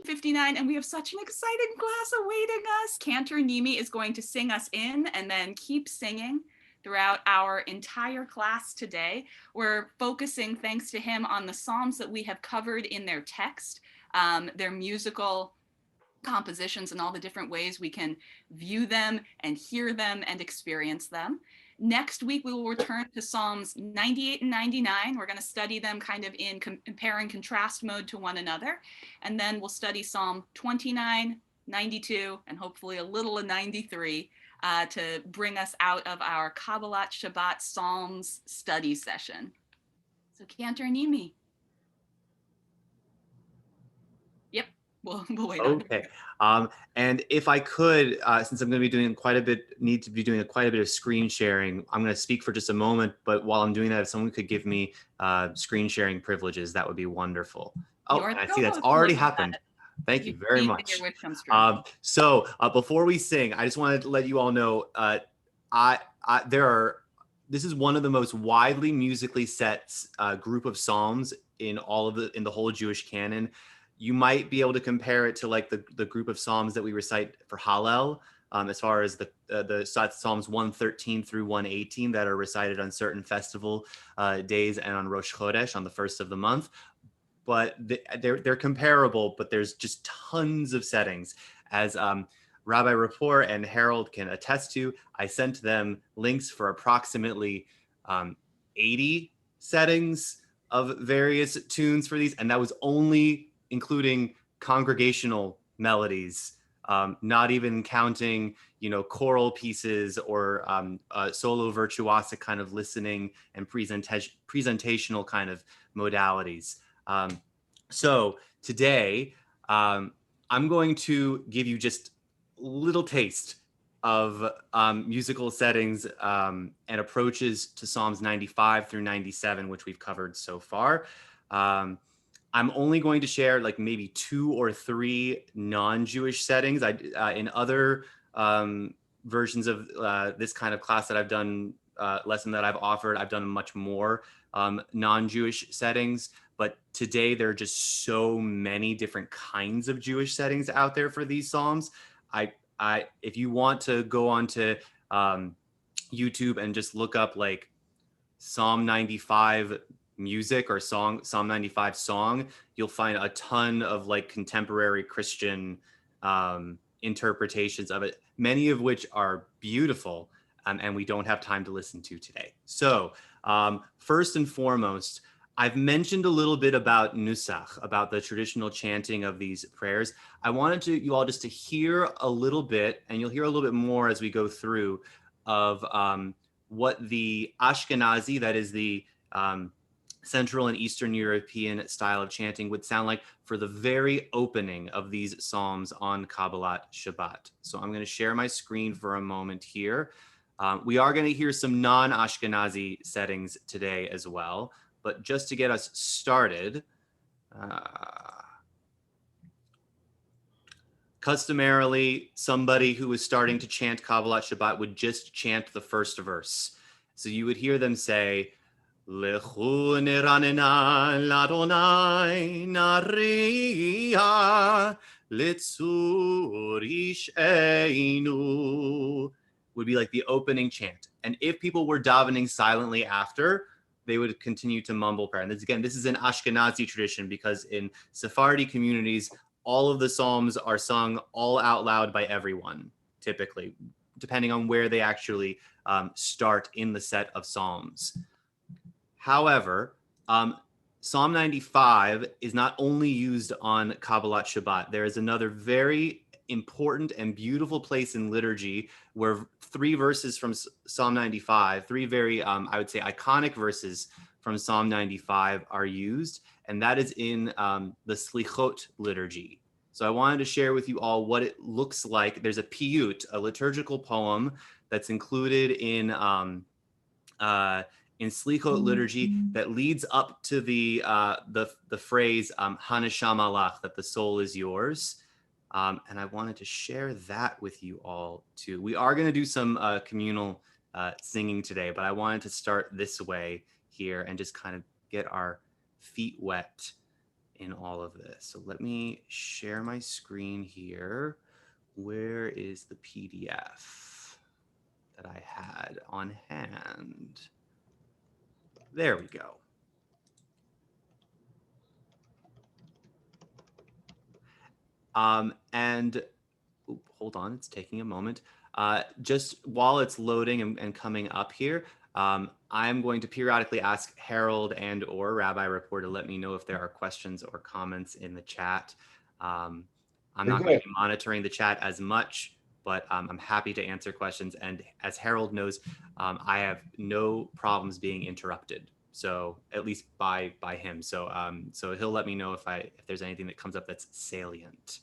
59, and we have such an exciting class awaiting us. Cantor Nimi is going to sing us in and then keep singing throughout our entire class today. We're focusing, thanks to him, on the Psalms that we have covered in their text, their musical compositions, and all the different ways we can view them and hear them and experience them. Next week, we will return to Psalms 98 and 99. We're going to study them kind of in compare and contrast mode to one another. And then we'll study Psalm 29, 92, and hopefully a little of 93 to bring us out of our Kabbalat Shabbat Psalms study session. So Cantor Nimi. Yep, we'll wait on it. Okay. And if I could, since I'm going to be doing need to be doing quite a bit of screen sharing, I'm going to speak for just a moment. But while I'm doing that, if someone could give me screen sharing privileges, that would be wonderful. Oh, and I see that's already happened. Thank you very much. So before we sing, I just wanted to let you all know, this is one of the most widely musically set group of psalms in the whole Jewish canon. You might be able to compare it to like the group of psalms that we recite for Hallel, as far as the Psalms 113 through 118 that are recited on certain festival days and on Rosh Chodesh on the first of the month. But they're comparable, but there's just tons of settings. As Rabbi Rapport and Harold can attest to, I sent them links for approximately 80 settings of various tunes for these, and that was only including congregational melodies, not even counting, choral pieces or solo virtuosic kind of listening and presentational kind of modalities. So today, I'm going to give you just a little taste of musical settings and approaches to Psalms 95 through 97, which we've covered so far. I'm only going to share like maybe 2 or 3 non-Jewish settings. In other versions of this kind of class that I've done, lesson that I've offered, I've done much more non-Jewish settings. But today there are just so many different kinds of Jewish settings out there for these psalms. If you want to go onto YouTube and just look up like Psalm 95 music or Psalm 95 song, you'll find a ton of like contemporary Christian interpretations of it, many of which are beautiful, and we don't have time to listen to today. So first and foremost, I've mentioned a little bit about Nusach, about the traditional chanting of these prayers. I wanted you all just to hear a little bit, and you'll hear a little bit more as we go through, of what the Ashkenazi, that is the Central and Eastern European style of chanting, would sound like for the very opening of these psalms on Kabbalat Shabbat. So I'm going to share my screen for a moment here. We are going to hear some non-Ashkenazi settings today as well, but just to get us started, customarily, somebody who is starting to chant Kabbalat Shabbat would just chant the first verse. So you would hear them say, Lechu neranena ladonai naria litzur isheinu, would be like the opening chant. And if people were davening silently after, they would continue to mumble prayer. And this is an Ashkenazi tradition, because in Sephardi communities, all of the psalms are sung all out loud by everyone, typically, depending on where they actually start in the set of psalms. However, Psalm 95 is not only used on Kabbalat Shabbat. There is another very important and beautiful place in liturgy where 3 verses from Psalm 95, 3 very, I would say, iconic verses from Psalm 95 are used, and that is in the Slichot liturgy. So I wanted to share with you all what it looks like. There's a piyut, a liturgical poem that's included in Slichot liturgy that leads up to the phrase Haneshama lach, that the soul is yours. And I wanted to share that with you all too. We are going to do some communal singing today, but I wanted to start this way here and just kind of get our feet wet in all of this. So let me share my screen here. Where is the PDF that I had on hand? There we go. And hold on, it's taking a moment. Just while it's loading and coming up here, I'm going to periodically ask Harold and or Rabbi Rapport to let me know if there are questions or comments in the chat. I'm not going to be monitoring the chat as much, but I'm happy to answer questions. And as Harold knows, I have no problems being interrupted. So at least by him. So so he'll let me know if there's anything that comes up that's salient.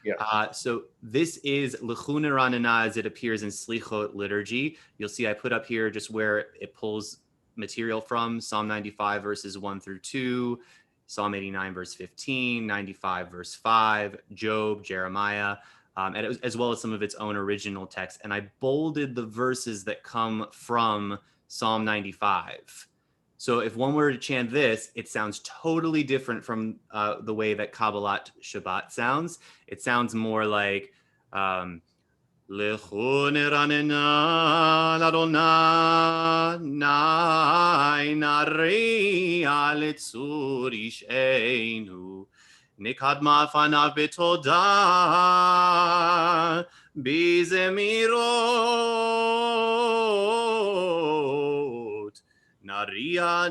Yeah. So this is L'chuna Ranana as it appears in Slichot liturgy. You'll see I put up here just where it pulls material from: Psalm 95 verses 1 through 2, Psalm 89 verse 15, 95 verse 5, Job, Jeremiah, as well as some of its own original text. And I bolded the verses that come from Psalm 95. So if one were to chant this, it sounds totally different from the way that Kabbalat Shabbat sounds. It sounds more like L'chun ranena l'Adonai nari aletzur ishenu nikadma fanav betodah bizemirot naria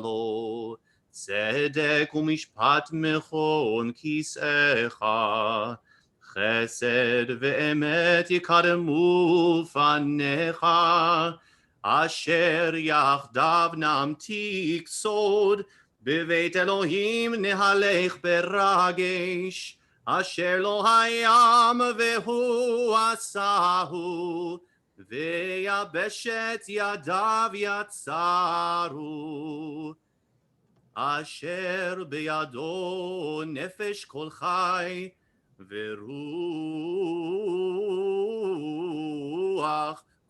lo tzedek umishpat mechon kisecha Chesed ve'emet yikademu fanecha asher yachdav namtik sod beveit Elohim nehalech beragesh asher lo hayam vehu asahu ve'yabeshet yadav yatsaru asher beyado nefesh kol chai Veruach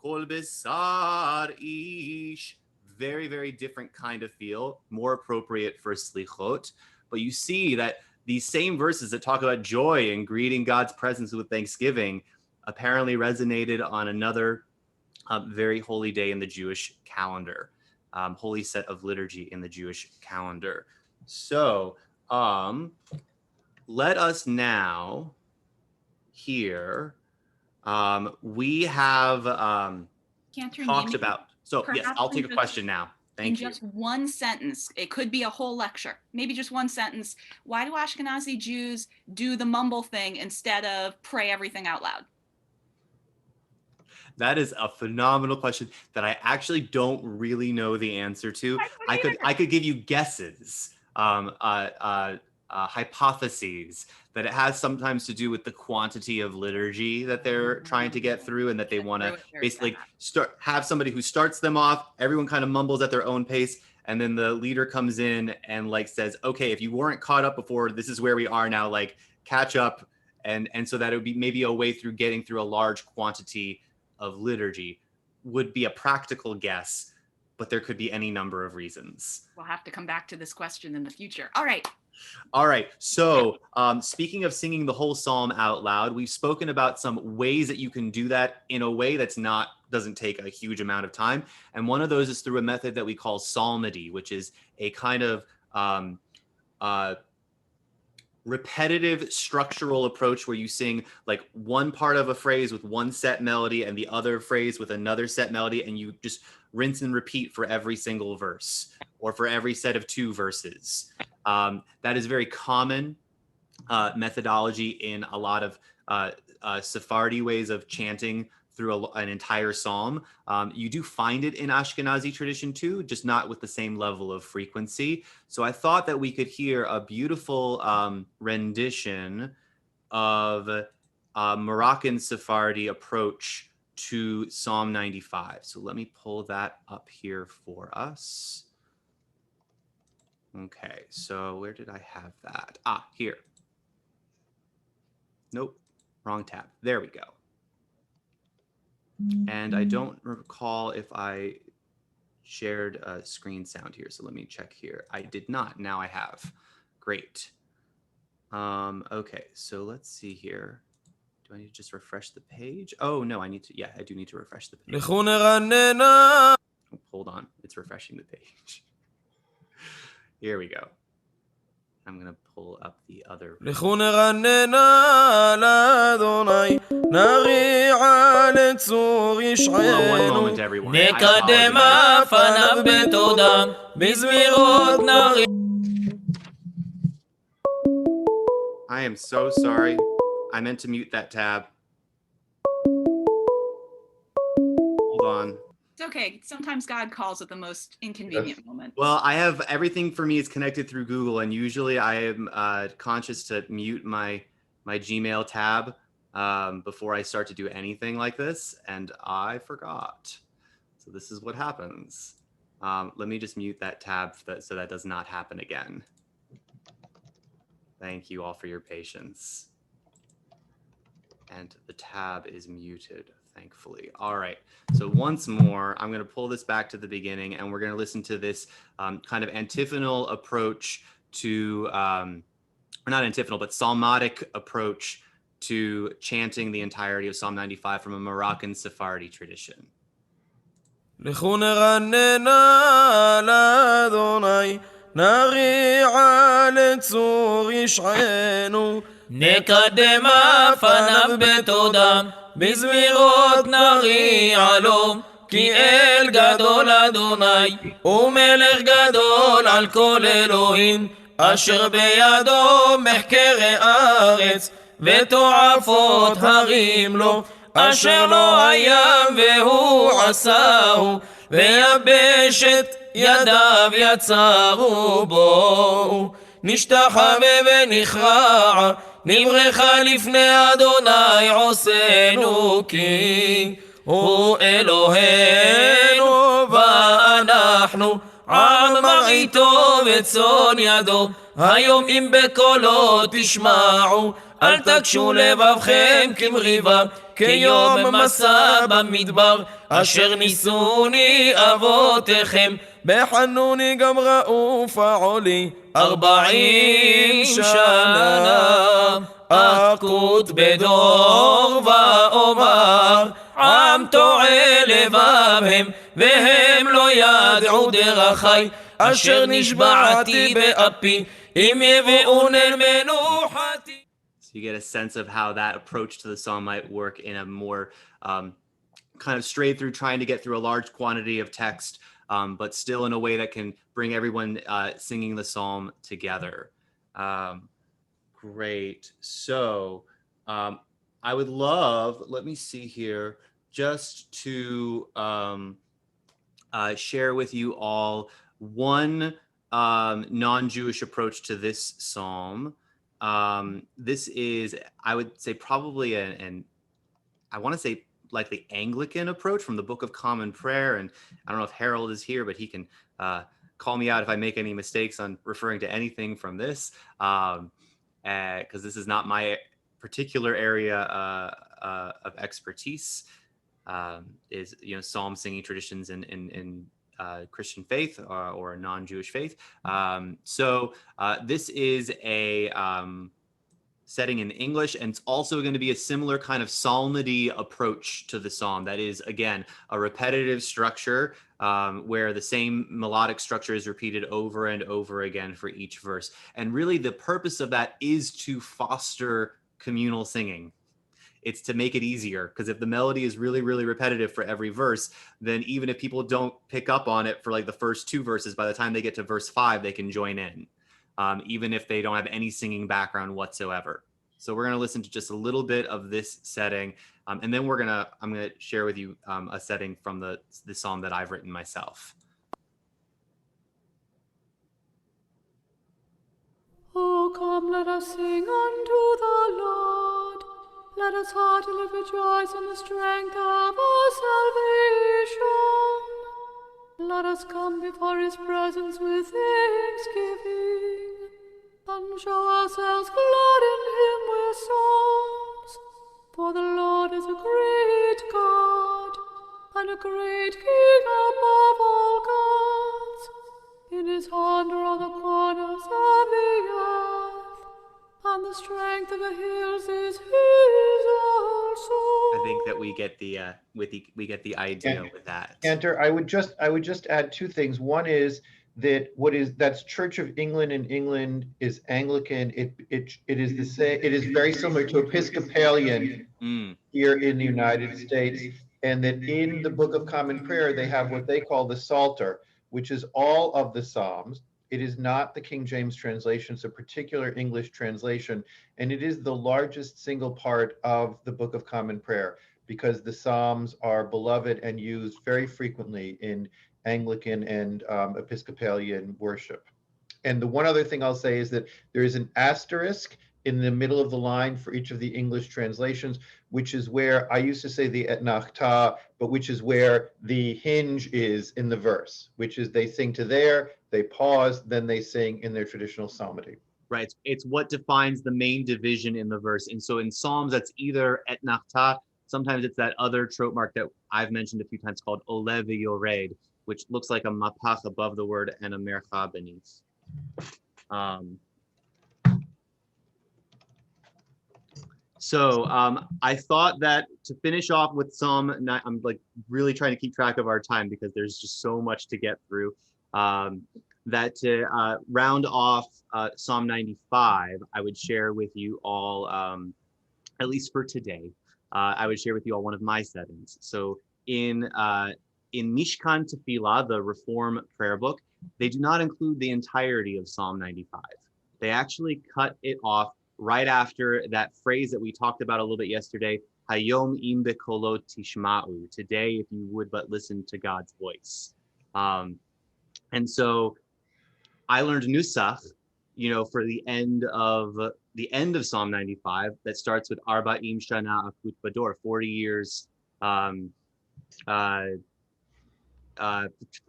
kol besar ish. Very, very different kind of feel, more appropriate for slichot. But you see that these same verses that talk about joy and greeting God's presence with thanksgiving apparently resonated on another very holy day in the Jewish calendar, holy set of liturgy in the Jewish calendar. So, let us now hear. We have talked about. So yes, I'll take a question now. Thank you. In just one sentence, it could be a whole lecture, maybe just one sentence. Why do Ashkenazi Jews do the mumble thing instead of pray everything out loud? That is a phenomenal question that I actually don't really know the answer to. I could give you guesses. Hypotheses that it has sometimes to do with the quantity of liturgy that they're trying to get through, and that they want to basically have somebody who starts them off. Everyone kind of mumbles at their own pace, and then the leader comes in and like says, "Okay, if you weren't caught up before, this is where we are now. Like catch up." And so that it would be maybe a way through getting through a large quantity of liturgy. Would be a practical guess, but there could be any number of reasons. We'll have to come back to this question in the future. All right. So speaking of singing the whole psalm out loud, we've spoken about some ways that you can do that in a way that's doesn't take a huge amount of time. And one of those is through a method that we call psalmody, which is a kind of repetitive structural approach where you sing like one part of a phrase with one set melody and the other phrase with another set melody, and you just rinse and repeat for every single verse or for every set of 2 verses. That is very common methodology in a lot of Sephardi ways of chanting through an entire psalm. You do find it in Ashkenazi tradition too, just not with the same level of frequency. So I thought that we could hear a beautiful rendition of Moroccan Sephardi approach to Psalm 95. So let me pull that up here for us. Okay, so where did I have that? Here. Nope, wrong tab. There we go. And I don't recall if I shared screen sound here. So let me check here. I did not. Now I have. Great. Okay, so let's see here. Do I need to just refresh the page? Oh, no, I need to. Yeah, I do need to refresh the page. Oh, hold on. It's refreshing the page. Here we go. I'm going to pull up the other. Oh, one moment, everyone. I apologize. I am so sorry. I meant to mute that tab. Hold on. It's okay. Sometimes God calls at the most inconvenient moment. Well, I have everything for me is connected through Google, and usually I am conscious to mute my Gmail tab before I start to do anything like this, and I forgot. So this is what happens. Let me just mute that tab so that does not happen again. Thank you all for your patience. And the tab is muted, thankfully. All right, so once more, I'm going to pull this back to the beginning, and we're going to listen to this kind of antiphonal approach to, or not antiphonal, but psalmodic approach to chanting the entirety of Psalm 95 from a Moroccan Sephardi tradition. נקדם פניו בתודה, בזמירות נריע לו, כי אל גדול אדוני, ומלך גדול על כל אלוהים, אשר בידו מחקרי ארץ, ותועפות הרים לו, אשר לא הים והוא עשהו, ויבשת ידיו יצרו בו. נשתחווה ונכרע, נברכה לפני אדוני עושנו, כי הוא אלוהינו ואנחנו עם מרעיתו וצאן ידו. היום אם בקולו תשמעו, אל תקשו לבבכם כמריבה, כיום מסע במדבר, אשר ניסוני אבותיכם, בחנוני גם ראו פעולי 40 שנה. אקוט בדור ואומר, עם טועה לבבהם, והם לא ידעו דרכי, אשר נשבעתי באפי, אם יביאון אל מנוחתי. So you get a sense of how that approach to the psalm might work in a more kind of straight through, trying to get through a large quantity of text, but still in a way that can bring everyone singing the psalm together. Great. So I would love, let me see here, just to share with you all one non-Jewish approach to this psalm. This is, I would say, probably I want to say like the Anglican approach from the Book of Common Prayer. And I don't know if Harold is here, but he can call me out if I make any mistakes on referring to anything from this, because this is not my particular area of expertise. Is, you know, psalm singing traditions in Christian faith or non-Jewish faith. So this is a setting in English, and it's also going to be a similar kind of psalmody approach to the psalm. That is, again, a repetitive structure where the same melodic structure is repeated over and over again for each verse. And really the purpose of that is to foster communal singing. It's to make it easier, because if the melody is really, really repetitive for every verse, then even if people don't pick up on it for like the first two verses, by the time they get to verse 5, they can join in, even if they don't have any singing background whatsoever. So we're going to listen to just a little bit of this setting, and then I'm going to share with you a setting from the psalm that I've written myself. Oh, come, let us sing unto the Lord. Let us heartily rejoice in the strength of our salvation. Let us come before his presence with thanksgiving, and show ourselves glad in him with songs. For the Lord is a great God, and a great King above all gods. In his hand are all the corners of the earth, and the strength of the hills is his also. I think that we get the idea with that. Cantor, I would just add two things. One is that that's Church of England in England is Anglican. It is the same. It is very similar to Episcopalian here in the United States, and that in the Book of Common Prayer they have what they call the Psalter, which is all of the Psalms. It is not the King James translation, it's a particular English translation, and it is the largest single part of the Book of Common Prayer, because the Psalms are beloved and used very frequently in Anglican and Episcopalian worship. And the one other thing I'll say is that there is an asterisk in the middle of the line for each of the English translations, which is where I used to say the etnachta, but which is where the hinge is in the verse, which is they sing to there, they pause, then they sing in their traditional psalmody. Right. It's what defines the main division in the verse. And so in Psalms, that's either etnachta. Sometimes it's that other trope mark that I've mentioned a few times called Ole v'yored, which looks like a mapach above the word and a mercha beneath. So I thought that to finish off with Psalm 9, I'm like really trying to keep track of our time because there's just so much to get through. That to round off Psalm 95, I would share with you all, at least for today, I would share with you all one of my settings. So in Mishkan Tefillah, the Reform prayer book, they do not include the entirety of Psalm 95. They actually cut it off right after that phrase that we talked about a little bit yesterday, Hayom im bekolot tishma'u, today if you would but listen to God's voice. And so I learned Nusach, for the end of Psalm 95 that starts with Arba'im Shana Akut Bador, 40 years for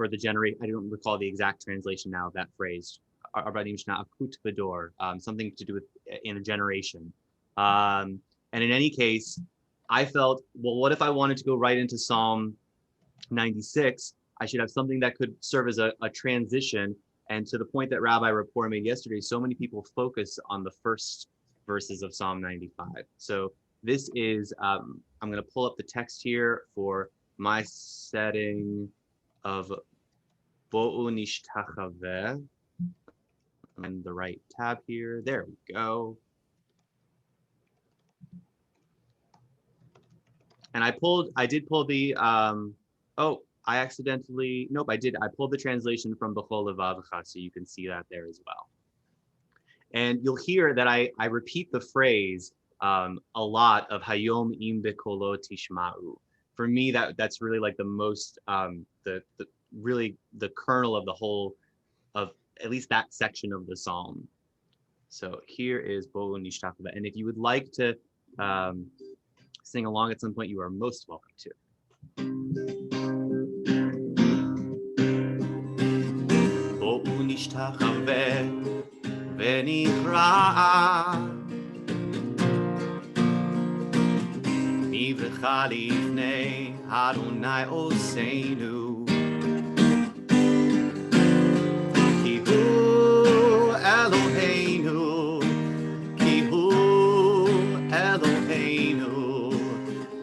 the generation. I don't recall the exact translation now of that phrase. Arba'im Shana Akut Bador, something to do with in a generation. And in any case, I felt, well, what if I wanted to go right into Psalm 96? I should have something that could serve as a transition. And to the point that Rabbi Rapport made yesterday, so many people focus on the first verses of Psalm 95. So this is, I'm going to pull up the text here for my setting of Bo'u Nishtachaveh. And the right tab here. There we go. And I did pull the, I pulled the translation from B'chol Levavcha, so you can see that there as well. And you'll hear that I repeat the phrase a lot of Hayom im bekolo tishma'u. For me, that's really like the most, the kernel of the whole, of at least that section of the psalm. So here is Bo'u Nishtachaveh. And if you would like to sing along at some point, you are most welcome to. Bo'u nishtachaveh v'nikra mivrecha lifnei Adonai Oseinu ki hu Eloheinu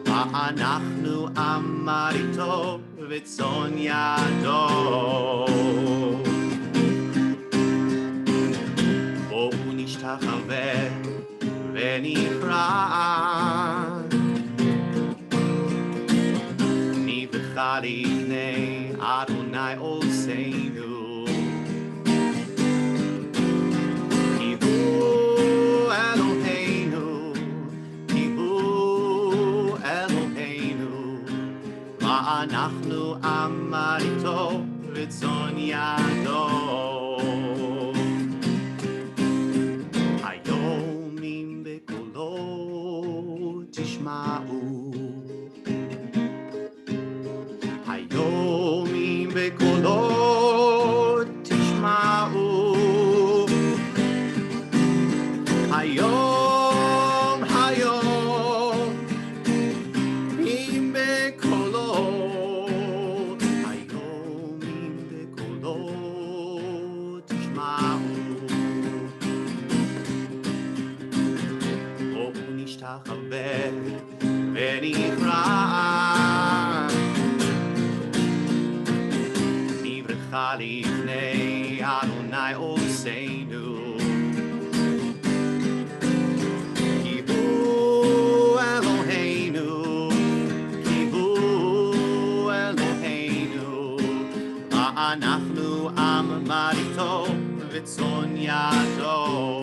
va'anachnu amarito v'tzon yado bo'u nishtachaveh v'nikra nivcha lifnei Adonai Oseinu ki hu Eloheinu va'anachnu amarito v'tzon yado hayom im bekolo tishma'u hayom im bekolo tishma'u hayom im bekolo hayom im bekolo ונתחבק ונכרע נברכה לפני אדוני עושנו כי הוא אלוהינו כי הוא אלוהינו ואנחנו עם מריתו וצאן ידו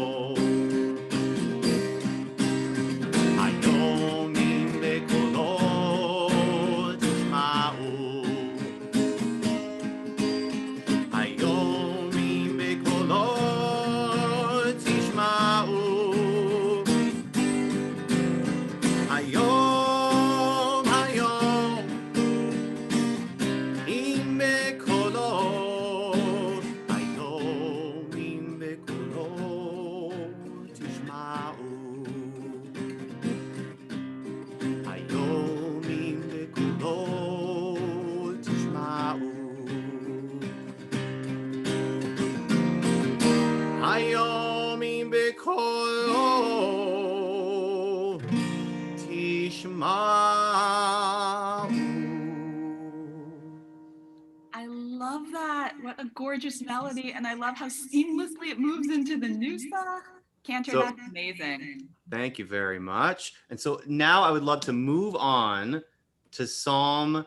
What a gorgeous melody, and I love how seamlessly it moves into the Nusach. Cantor, that's amazing. Thank you very much. And so now I would love to move on to Psalm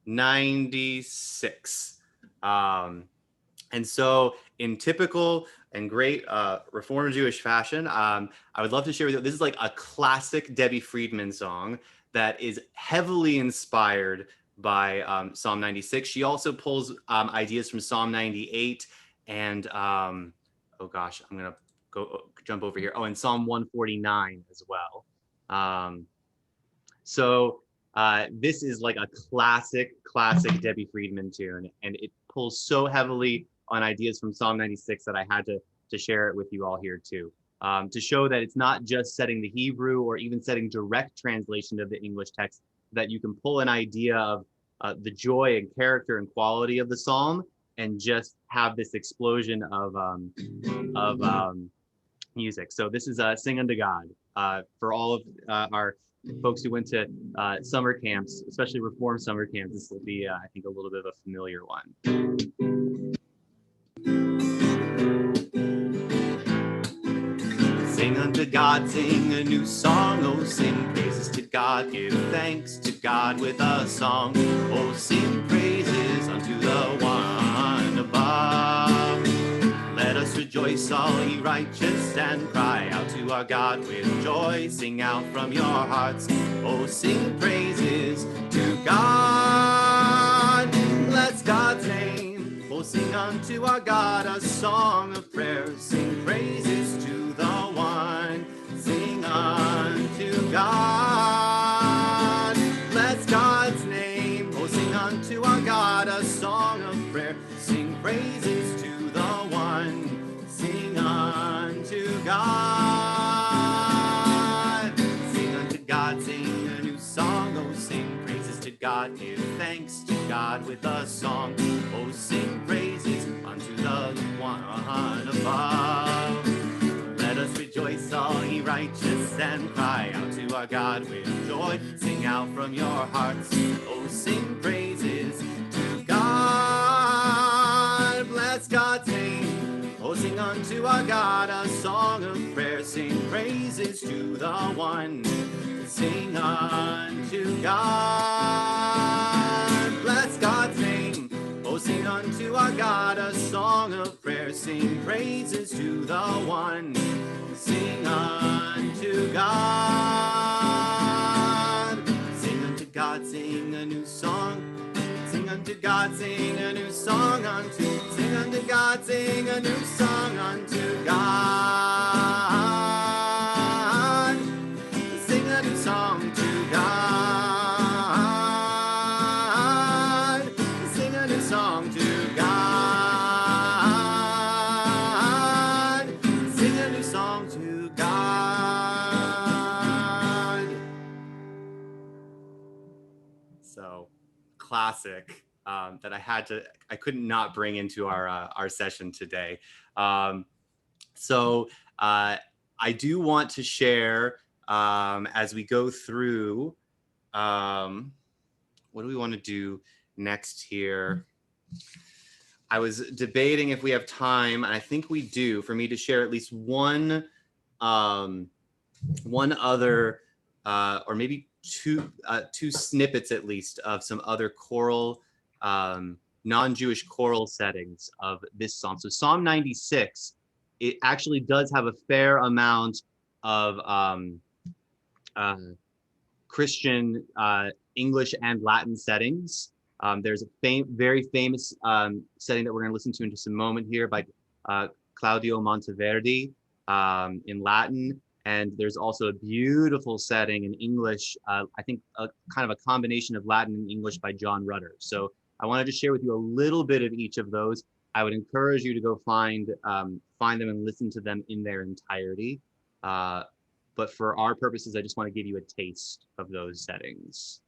96. And so in typical and great Reformed Jewish fashion, I would love to share with you, this is like a classic Debbie Friedman song that is heavily inspired by Psalm 96. She also pulls ideas from Psalm 98 and oh gosh, I'm gonna jump over here. Oh, and Psalm 149 as well. This is like a classic Debbie Friedman tune, and it pulls so heavily on ideas from Psalm 96 that I had to share it with you all here too, to show that it's not just setting the Hebrew or even setting direct translation of the English text, that you can pull an idea of the joy and character and quality of the psalm and just have this explosion of music. So this is Sing Unto God for all of our folks who went to summer camps, especially Reformed summer camps. This will be, I think, a little bit of a familiar one. Sing unto God, sing a new song, oh sing praises to God, give thanks to God with a song, oh sing praises unto the one above. Let us rejoice, all ye righteous, and cry out to our God with joy, sing out from your hearts, oh sing praises to God. Bless God's name, oh sing unto our God a song of prayer, sing praises to the one, sing unto God. Bless God's name, oh sing unto our God a song of prayer, sing praises to the one, sing unto God. Sing unto God, sing a new song, oh sing praises to God, give thanks to God with a song, oh sing praises unto the one above. Let us rejoice, all ye righteous, and cry out to our God with joy. Sing out from your hearts, oh sing praises to God. Bless God's name, oh sing unto our God a song of prayer. Sing praises to the one, sing unto God. Bless God's name, oh sing unto our God a song of prayer. Sing praises to the one, sing unto God. Sing unto God, sing a new song. Sing unto God, sing a new song unto. Sing unto God, sing a new song unto God. Sing a new song to God. Sing a new song to God. Sing a new song to God. So classic that I couldn't not bring into our session today. I do want to share as we go through. What do we want to do next here? I was debating if we have time, and I think we do, for me to share at least one other, or maybe two snippets at least of some other choral, non-Jewish choral settings of this psalm. So Psalm 96, it actually does have a fair amount of Christian English and Latin settings. There's a very famous setting that we're going to listen to in just a moment here by Claudio Monteverdi in Latin. And there's also a beautiful setting in English, I think kind of a combination of Latin and English by John Rutter. So I wanted to share with you a little bit of each of those. I would encourage you to go find them and listen to them in their entirety. But for our purposes, I just want to give you a taste of those settings.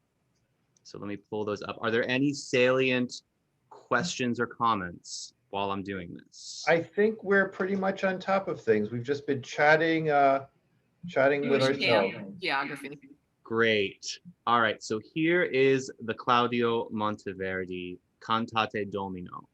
So let me pull those up. Are there any salient questions or comments while I'm doing this? I think we're pretty much on top of things. We've just been chatting with ourselves. Geography. Great. All right. So here is the Claudio Monteverdi Cantate Domino.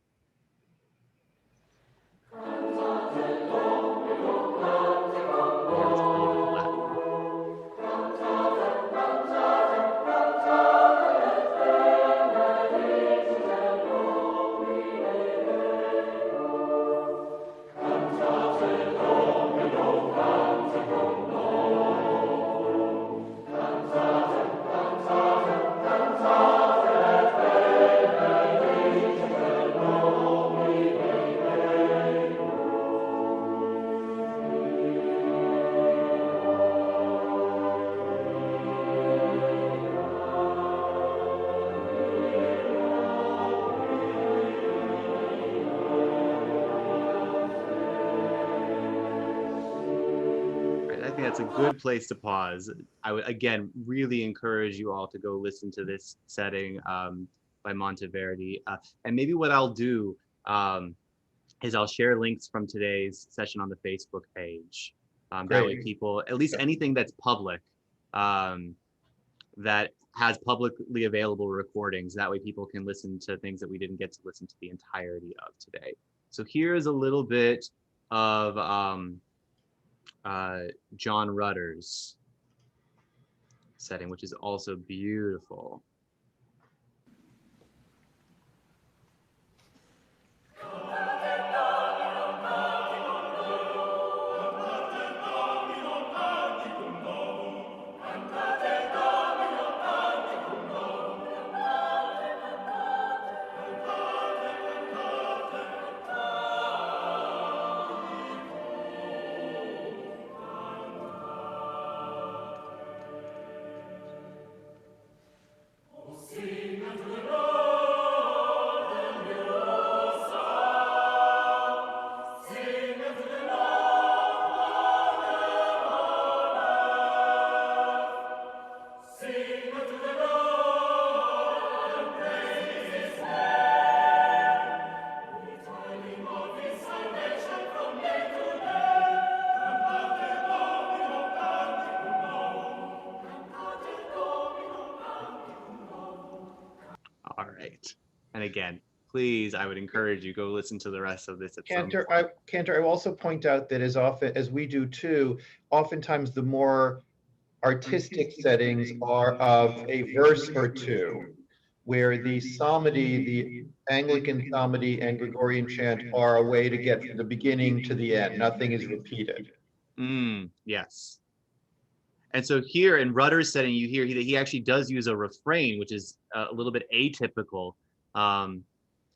That's a good place to pause. I would again really encourage you all to go listen to this setting by Monteverdi. And maybe what I'll do is I'll share links from today's session on the Facebook page. That way people, at least anything that's public, that has publicly available recordings, that way people can listen to things that we didn't get to listen to the entirety of today. So here's a little bit of John Rutter's setting, which is also beautiful. And again, please, I would encourage you, go listen to the rest of this at Cantor, I will also point out that as often as we do too, oftentimes the more artistic settings are of a verse or two, where the psalmody, the Anglican psalmody and Gregorian chant are a way to get from the beginning to the end. Nothing is repeated. Yes. And so here in Rutter's setting, you hear he actually does use a refrain, which is a little bit atypical.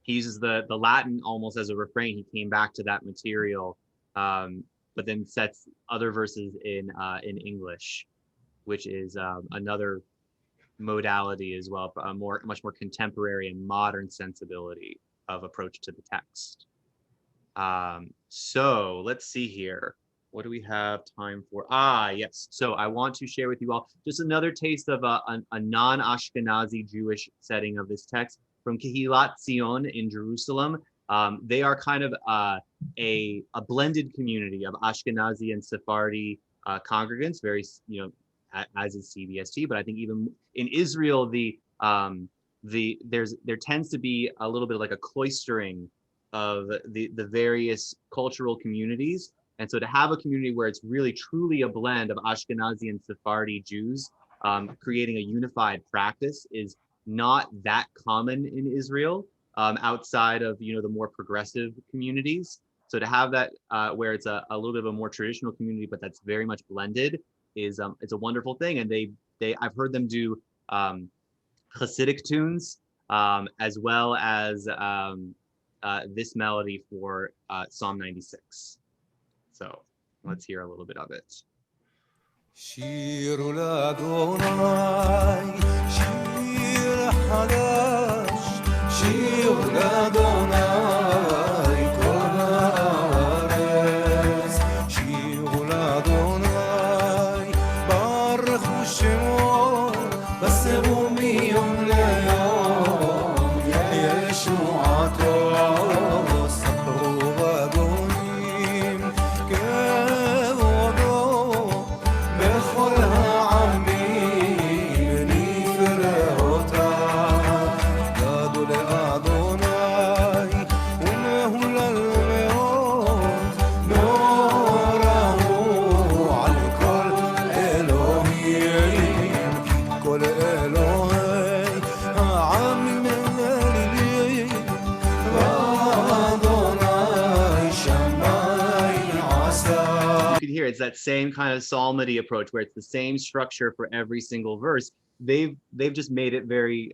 He uses the Latin almost as a refrain. He came back to that material, but then sets other verses in English, which is another modality as well, a much more contemporary and modern sensibility of approach to the text. So let's see here. What do we have time for? Yes. So I want to share with you all just another taste of a non-Ashkenazi Jewish setting of this text from Kehilat Zion in Jerusalem. They are kind of a blended community of Ashkenazi and Sephardi congregants, very, as is CBST. But I think even in Israel, there tends to be a little bit of like a cloistering of the various cultural communities. And so to have a community where it's really truly a blend of Ashkenazi and Sephardi Jews, creating a unified practice is not that common in Israel, outside of the more progressive communities. So to have that where it's a little bit of a more traditional community, but that's very much blended, is it's a wonderful thing. And I've heard them do Hasidic tunes, as well as this melody for Psalm 96. So let's hear a little bit of it. שירו לאדוני, שיר חדש, שירו לאדוני, כל הארץ, שירו לאדוני, ברכו שמו, בשרו מיום ליום, ישועתו, ספרו בגויים, כבודו, בכל העמים נפלאותיו, גדול לאדוני ומהולל מאוד, נורא הוא על כל אלוהים, כל אלוהי העמים מלילים, ואדוני שמיים עשה. You can hear it's that same kind of psalmody approach where it's the same structure for every single verse. They've just made it very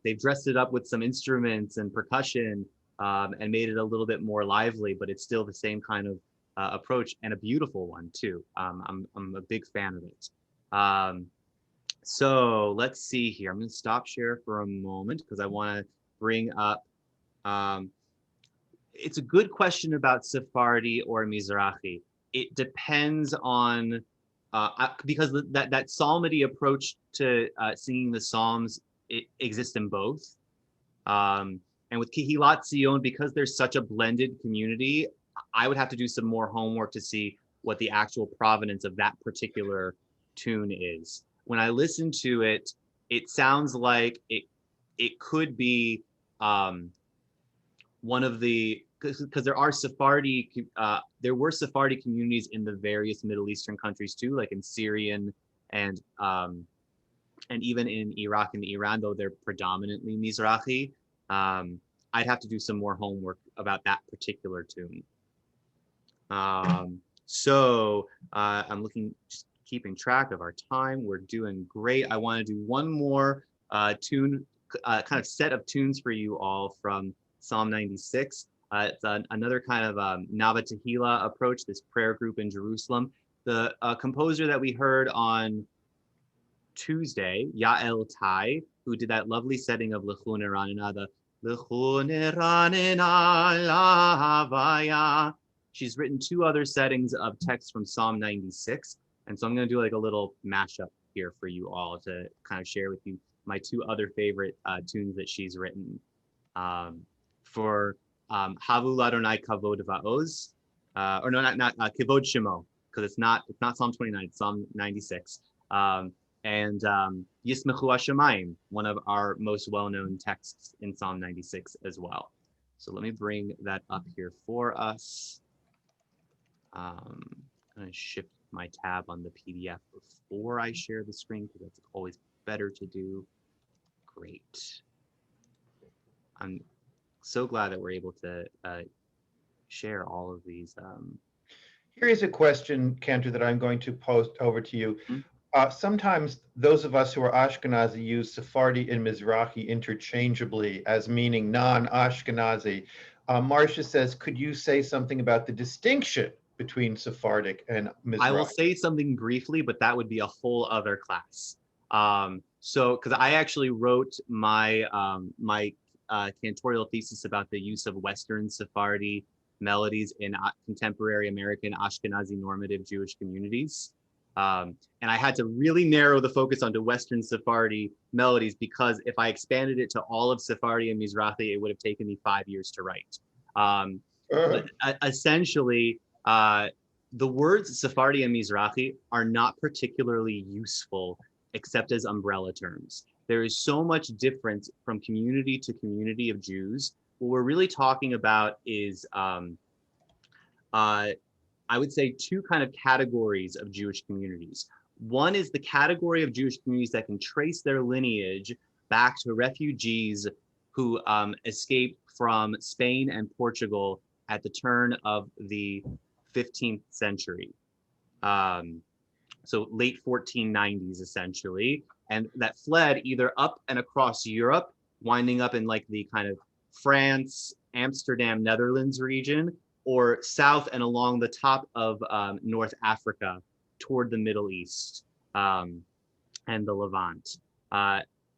they've dressed it up with some instruments and percussion, and made it a little bit more lively, but it's still the same kind of approach, and a beautiful one too. I'm a big fan of it. So let's see here. I'm going to stop share for a moment because I want to bring up it's a good question about Sephardi or Mizrahi. It depends on because that psalmody approach to singing the psalms, it exists in both. And with Kehilat Zion, because there's such a blended community, I would have to do some more homework to see what the actual provenance of that particular tune is. When I listen to it, it sounds like it could be one of the, because there are Sephardi, there were Sephardi communities in the various Middle Eastern countries too, like in Syrian and even in Iraq and Iran, though they're predominantly Mizrahi. I'd have to do some more homework about that particular tune. So I'm just keeping track of our time. We're doing great. I want to do one more tune, kind of set of tunes for you all from Psalm 96. It's another kind of Nava Tehillah approach, this prayer group in Jerusalem. The composer that we heard on Tuesday, Yael Tai, who did that lovely setting of L'chu Neranena, the L'chu Neranena L'Havaya. She's written 2 other settings of text from Psalm 96. And so I'm going to do like a little mashup here for you all to kind of share with you my 2 other favorite tunes that she's written. For Havu Ladonai Kavod Va'oz, or no, not Kavod Shemo, because it's not Psalm 29, it's Psalm 96. And Yismechu Hashemayim, one of our most well-known texts in Psalm 96 as well. So let me bring that up here for us. I'm going to shift my tab on the PDF before I share the screen, because that's always better to do. Great. I'm so glad that we're able to share all of these. Here is a question, Cantor, that I'm going to post over to you. Mhm. Sometimes those of us who are Ashkenazi use Sephardi and Mizrahi interchangeably as meaning non-Ashkenazi. Marcia says, could you say something about the distinction between Sephardic and Mizrahi? I will say something briefly, but that would be a whole other class. So, because I actually wrote my cantorial thesis about the use of Western Sephardi melodies in contemporary American Ashkenazi normative Jewish communities. And I had to really narrow the focus onto Western Sephardi melodies, because if I expanded it to all of Sephardi and Mizrahi, it would have taken me 5 years to write. But essentially, The words Sephardi and Mizrahi are not particularly useful except as umbrella terms. There is so much difference from community to community of Jews. What we're really talking about is, I would say, two kind of categories of Jewish communities. One is the category of Jewish communities that can trace their lineage back to refugees who escaped from Spain and Portugal at the turn of the 15th century. So late 1490s, essentially, and that fled either up and across Europe, winding up in like the kind of France, Amsterdam, Netherlands region, or south and along the top of North Africa toward the Middle East and the Levant.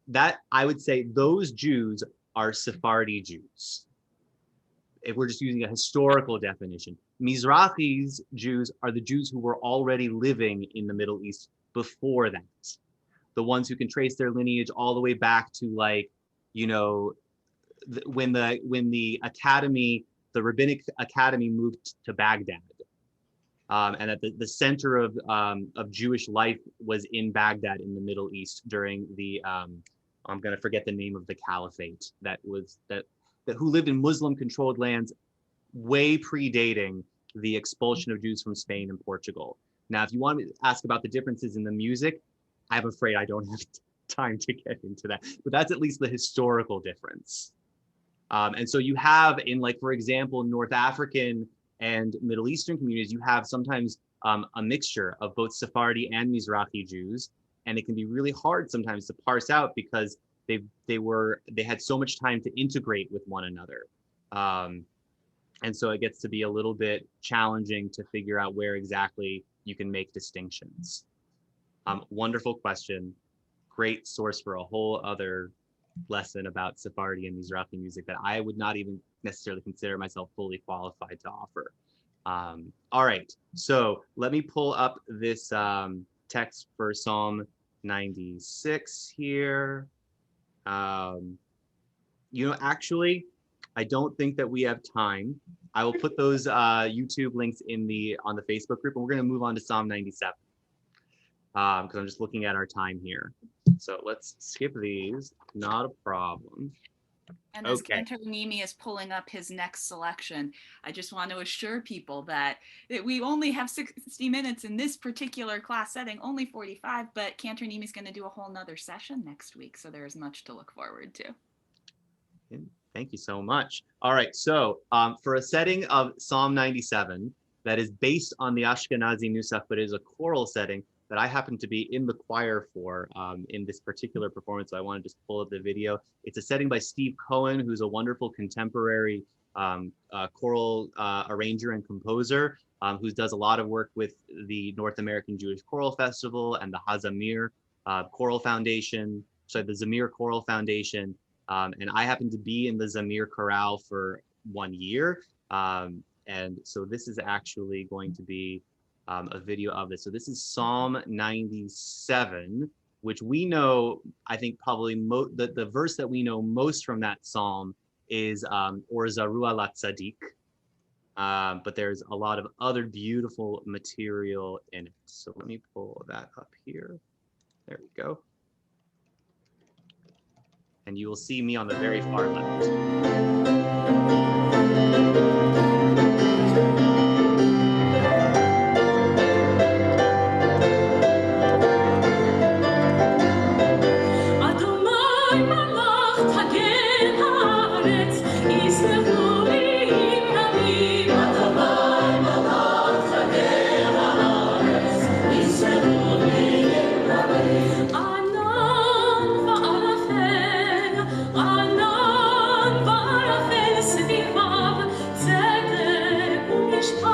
That, I would say, those Jews are Sephardi Jews, if we're just using a historical definition. Mizrahi's Jews are the Jews who were already living in the Middle East before that. The ones who can trace their lineage all the way back to, like, you know, when the academy, the rabbinic academy, moved to Baghdad, and that the center of Jewish life was in Baghdad in the Middle East during the I'm going to forget the name of the caliphate that who lived in Muslim-controlled lands way predating the expulsion of Jews from Spain and Portugal. Now, if you want me to ask about the differences in the music, I'm afraid I don't have time to get into that, but that's at least the historical difference. And so you have in, like, for example, North African and Middle Eastern communities, you have sometimes a mixture of both Sephardi and Mizrahi Jews, and it can be really hard sometimes to parse out because they had so much time to integrate with one another. And so it gets to be a little bit challenging to figure out where exactly you can make distinctions. Wonderful question. Great source for a whole other lesson about Sephardi and Mizrahi music that I would not even necessarily consider myself fully qualified to offer. All right, so let me pull up this text for Psalm 96 here. You know, actually, I don't think that we have time. I will put those YouTube links on the Facebook group, and we're going to move on to Psalm 97 because I'm just looking at our time here. So let's skip these. Not a problem. And as Cantor Nimi is pulling up his next selection, I just want to assure people that we only have 60 minutes in this particular class setting, only 45, but Cantor Nimi is going to do a whole nother session next week, so there's much to look forward to. Thank you so much. All right, so for a setting of Psalm 97 that is based on the Ashkenazi Nusach, but is a choral setting that I happen to be in the choir for in this particular performance, so I want to just pull up the video. It's a setting by Steve Cohen, who's a wonderful contemporary choral arranger and composer, who does a lot of work with the North American Jewish Choral Festival and the Hazamir Choral Foundation, so the Zamir Choral Foundation. And I happen to be in the Zamir Chorale for 1 year. And so this is actually going to be a video of this. So this is Psalm 97, which we know, I think probably the verse that we know most from that psalm is Or Zarua La Tzadik. But there's a lot of other beautiful material in it. So let me pull that up here. There we go. And you will see me on the very far left. Anan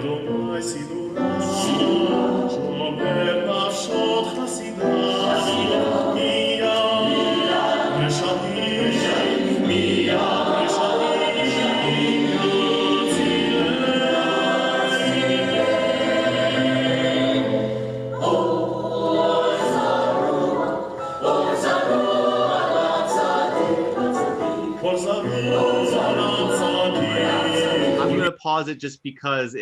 אדוני סידורה, שומר נפשות חסידה, מיד רשעים, מיד רשעים, I'm going to pause it just because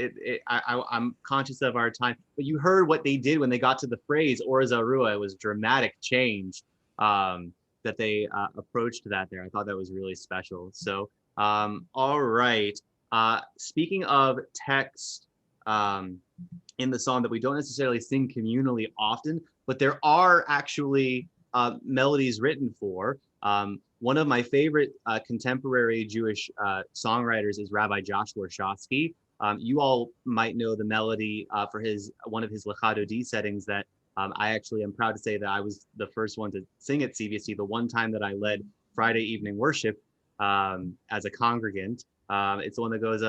I'm conscious of our time. But you heard what they did when they got to the phrase Or Zarua. It was dramatic change that they approached that there. I thought that was really special. So, all right. Speaking of text in the song that we don't necessarily sing communally often, but there are actually melodies written for. One of my favorite contemporary Jewish songwriters is Rabbi Joshua Warshawsky. You all might know the melody for one of his Lechadodi settings that I actually am proud to say that I was the first one to sing at CVSC the one time that I led Friday evening worship as a congregant. It's the one that goes,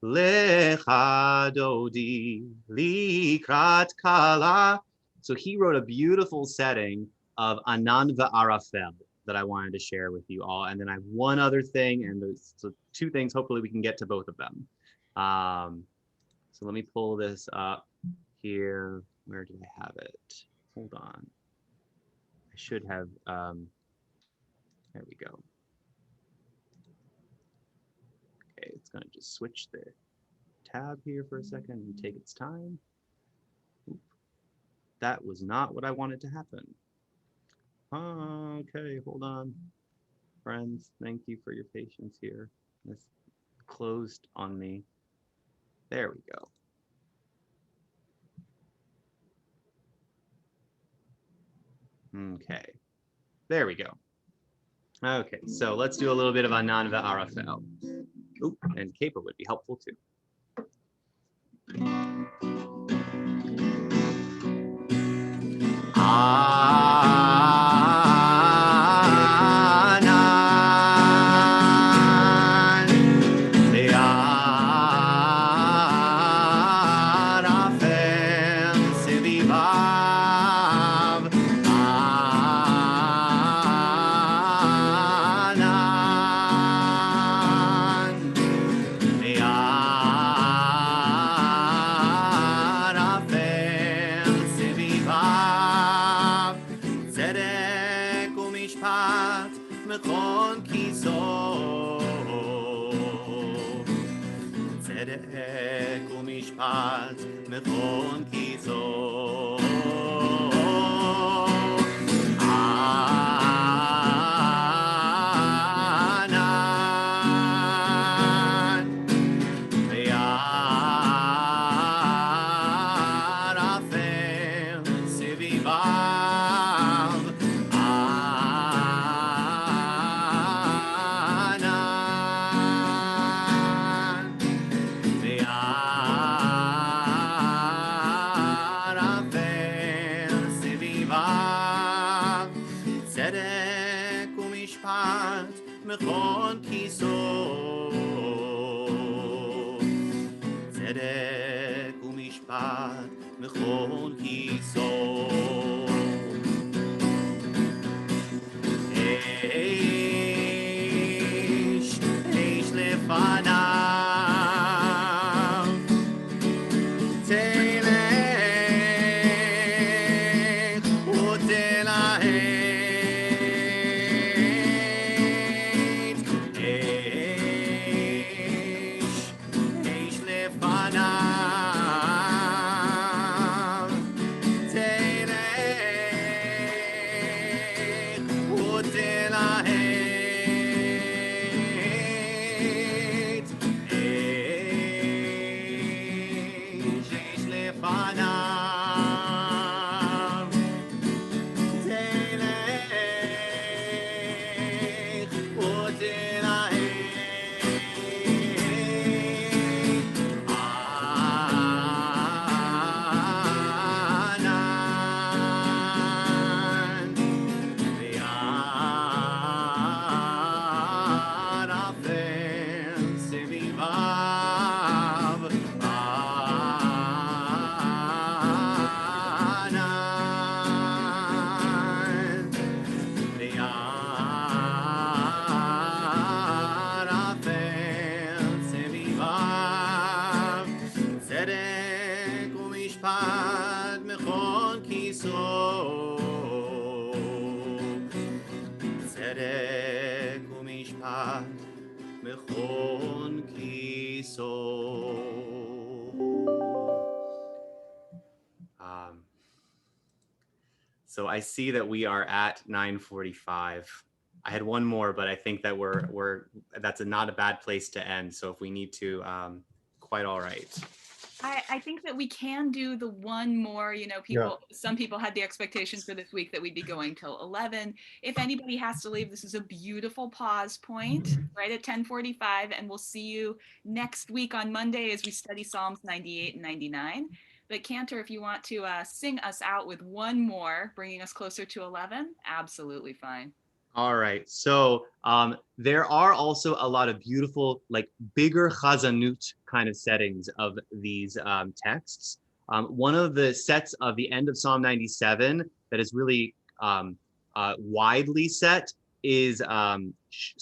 Lechadodi likrat kala. So he wrote a beautiful setting of Anan va'arafel that I wanted to share with you all. And then I have one other thing, and there's two things. Hopefully we can get to both of them. So let me pull this up here. Where do I have it? Hold on. I should have, there we go. Okay, it's gonna just switch the tab here for a second and take its time. Oop. That was not what I wanted to happen. Okay, hold on. Friends, thank you for your patience here. This closed on me. There we go. Okay, there we go. Okay, so let's do a little bit of Anan va'arafel. Oop, and capo would be helpful too. צדק ומשפט מכון כיסו. So I see that we are at 9:45. I had one more, but I think that that's not a bad place to end. So if we need to, quite all right. I think that we can do the one more, some people had the expectation for this week that we'd be going till 11. If anybody has to leave, this is a beautiful pause point right at 10:45, and we'll see you next week on Monday as we study Psalms 98 and 99. But Cantor, if you want to sing us out with one more, bringing us closer to 11, absolutely fine. All right. So there are also a lot of beautiful, like bigger chazanut kind of settings of these texts. One of the sets of the end of Psalm 97 that is really widely set is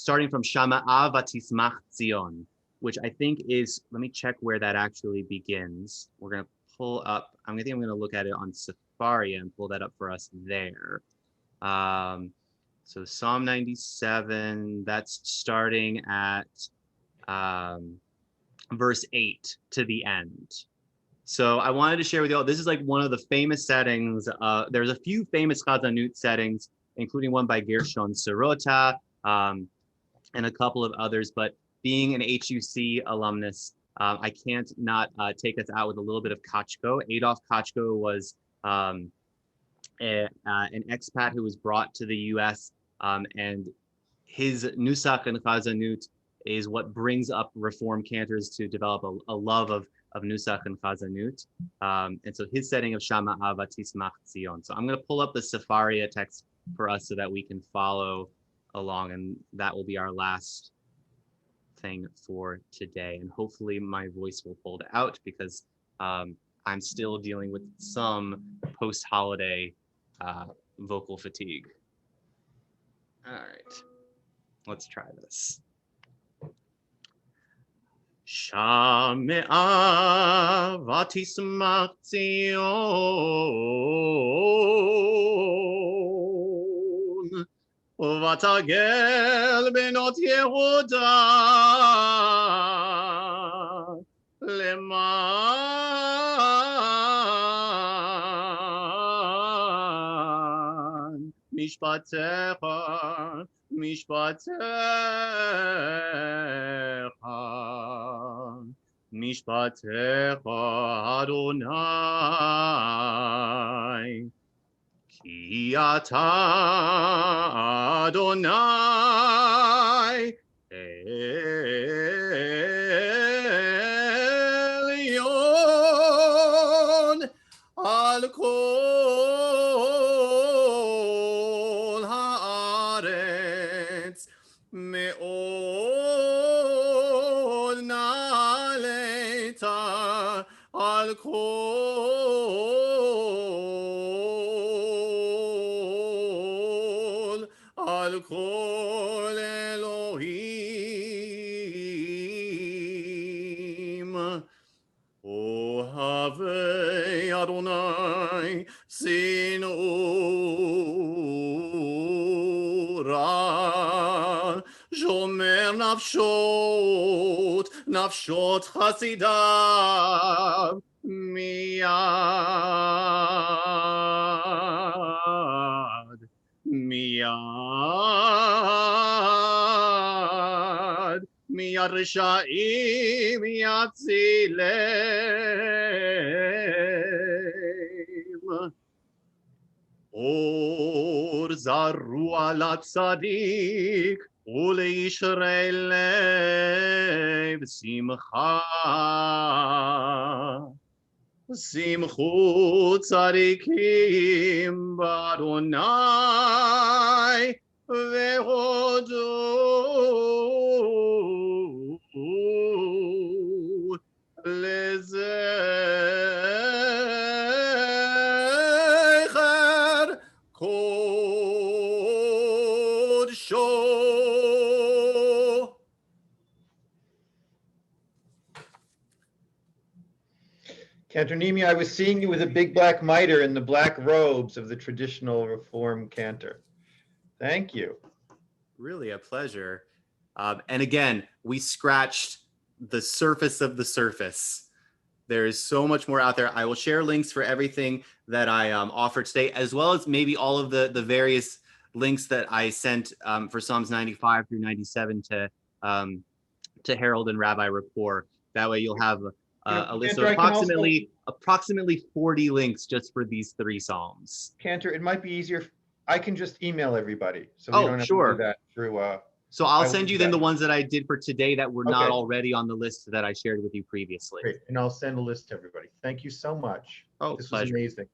starting from Shama'a v'tismach Zion, which I think is, let me check where that actually begins. We're going to pull up, I'm going to look at it on Safari and pull that up for us there. So Psalm 97, that's starting at verse 8 to the end. So I wanted to share with you all, this is like one of the famous settings. There's a few famous Chazanut settings, including one by Gershon Sirota and a couple of others. But being an HUC alumnus, I can't not take us out with a little bit of Kachko. Adolf Kachko was an expat who was brought to the U.S. And his Nusach and Chazanut is what brings up Reform cantors to develop a love of Nusach and Chazanut. And so his setting of Shama'a v'tismach Zion. So I'm going to pull up the Safaria text for us so that we can follow along, and that will be our last thing for today. And hopefully my voice will hold out, because I'm still dealing with some post-holiday vocal fatigue. All right, let's try this. Shama'a v'tismach Zion, v'tagel benot Yehuda leman mishpatecha. Mishpatecha Adonai, ki ata Adonai Elyon al kol haaretz. Me'od na'aleta al kol Elohim. Ohavei Adonai sinura. Shomer nafshot chasidav miyad risha'im yatzilem. Or zaru ala tzadik uleishrei lev simcha. Simchu tzadikim b'Adonai ve'hodu lezecher kodsho. Cantor Nimi, I was seeing you with a big black mitre and the black robes of the traditional Reform cantor. Thank you. Really a pleasure. And again, we scratched the surface of the surface. There is so much more out there. I will share links for everything that I offered today, as well as maybe all of the various links that I sent for Psalms 95 through 97 to Harold and Rabbi Rapport. That way you'll have a list of approximately 40 links just for these 3 Psalms. Cantor, it might be easier. I can just email everybody. So we don't have to do that through. So I'll send you then the ones that I did for today that were not already on the list that I shared with you previously. Great. And I'll send a list to everybody. Thank you so much. Oh, this pleasure. was amazing.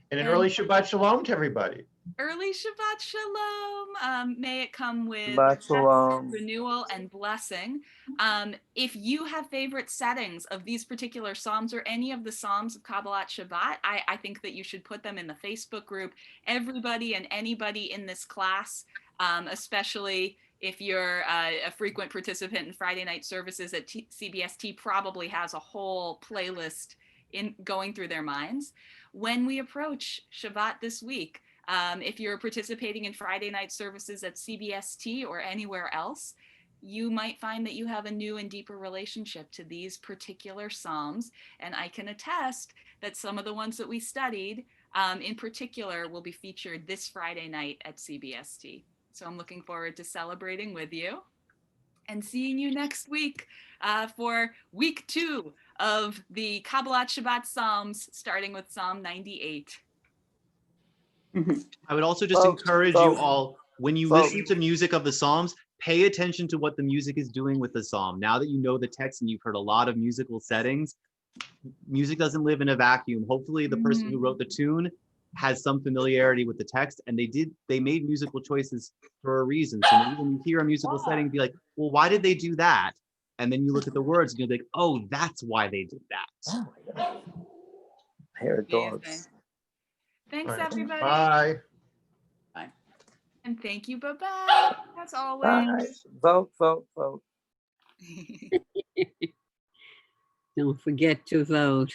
And an early Shabbat Shalom to everybody. Early Shabbat Shalom. May it come with renewal and blessing. If you have favorite settings of these particular Psalms or any of the Psalms of Kabbalat Shabbat, I think that you should put them in the Facebook group. Everybody and anybody in this class, especially if you're a frequent participant in Friday night services at CBST, probably has a whole playlist in going through their minds. When we approach Shabbat this week, if you're participating in Friday night services at CBST or anywhere else, you might find that you have a new and deeper relationship to these particular Psalms. And I can attest that some of the ones that we studied in particular will be featured this Friday night at CBST. So I'm looking forward to celebrating with you and seeing you next week for week 2 of the Kabbalat Shabbat Psalms, starting with Psalm 98. I would also just encourage you all, when you listen to music of the Psalms, pay attention to what the music is doing with the Psalm. Now that you know the text and you've heard a lot of musical settings, music doesn't live in a vacuum. Hopefully the person who wrote the tune has some familiarity with the text, and they made musical choices for a reason. So maybe when you hear a musical setting, be like, well, why did they do that? And then you look at the words and you're like, oh, that's why they did that. Oh my God. I hear dogs. Thanks, everybody. Bye. Bye. And thank you, bye-bye, as always. Bye. Vote. Don't forget to vote.